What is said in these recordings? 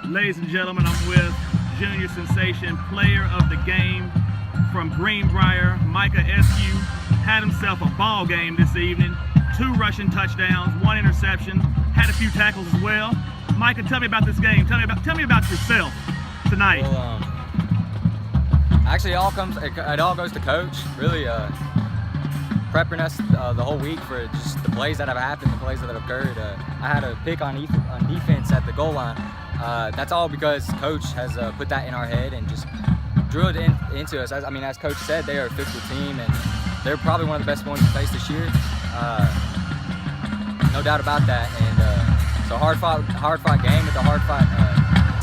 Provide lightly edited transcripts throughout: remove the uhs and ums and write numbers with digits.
Ladies and gentlemen, I'm with junior sensation, player of the game from Greenbrier, Micah Escue. Had himself a ball game this evening. 2 rushing touchdowns, 1 interception, had a few tackles as well. Micah, tell me about this game. Tell me about yourself tonight. Well, actually, it all goes to coach. Really, prepping us the whole week for just the plays that have happened, the plays that have occurred. I had a pick on defense at the goal line. That's all because coach has put that in our head and just drilled it into us. As coach said, they are a physical team and they're probably one of the best ones to face this year. No doubt about that. And so hard fought game with a hard fought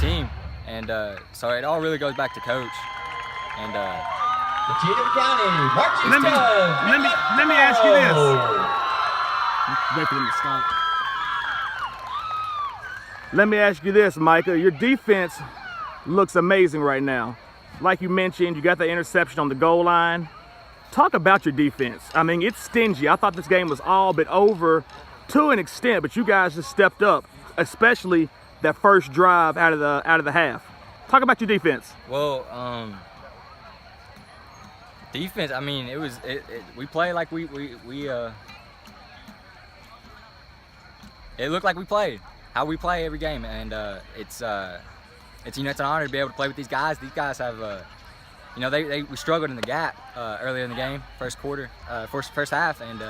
team. And so it all really goes back to coach. And Cheatham County marches let me ask you this. Wait for them to stop. Let me ask you this, Micah. Your defense looks amazing right now. Like you mentioned, you got the interception on the goal line. Talk about your defense. I mean, it's stingy. I thought this game was all but over to an extent, but you guys just stepped up, especially that first drive out of the half. Talk about your defense. Well, defense. We play like we it looked like we played how we play every game, and it's an honor to be able to play with these guys. These guys have we struggled in the gap earlier in the game, first quarter, first half, and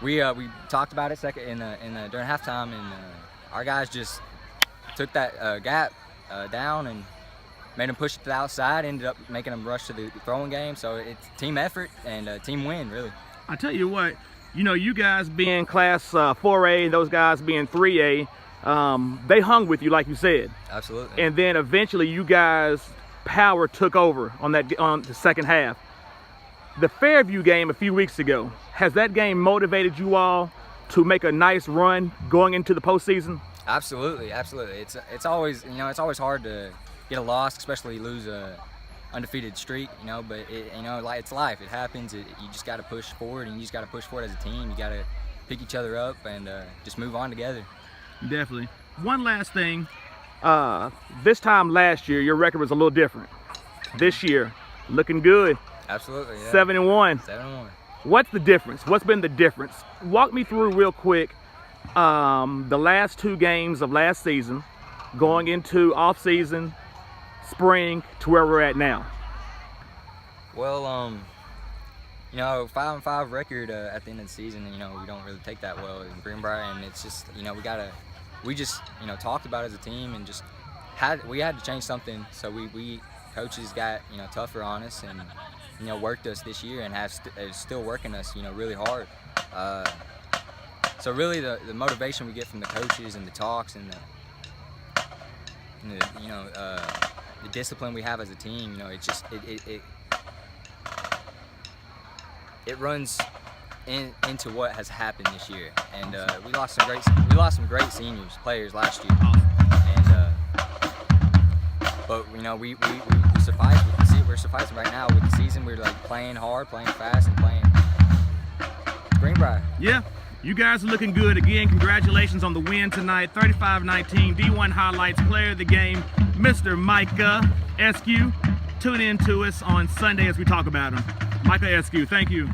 we talked about it during halftime, and our guys just took that gap down and made them push it to the outside, ended up making them rush to the throwing game. So it's team effort and a team win, really. I tell you what, you guys being class 4A and those guys being 3A, they hung with you like you said. Absolutely. And then eventually you guys' power took over on the second half. The Fairview game a few weeks ago, has that game motivated you all to make a nice run going into the postseason? Absolutely. It's always hard to get a loss, especially lose a undefeated streak, but it's life. It happens. You just got to push forward, and you just got to push forward as a team. You got to pick each other up and just move on together. Definitely. One last thing. This time last year, your record was a little different. This year, looking good. Absolutely. Yeah. 7-1. 7-1. What's the difference? What's been the difference? Walk me through real quick the last 2 games of last season, going into off-season, spring, to where we're at now. Well, 5-5 record at the end of the season. We don't really take that well in Greenbrier, and it's just we just talked about it as a team and just had to change something. So we coaches got tougher on us and worked us this year and is still working us really hard. So really the motivation we get from the coaches and the talks and the discipline we have as a team, it runs into what has happened this year. And we lost some great seniors, players last year. And but we suffice. We're sufficing right now with the season. We're playing hard, playing fast, and playing Greenbrier. Yeah. You guys are looking good. Again, congratulations on the win tonight. 35-19, D1 Highlights Player of the Game, Mr. Micah Escue. Tune in to us on Sunday as we talk about him. Micah Escue, thank you.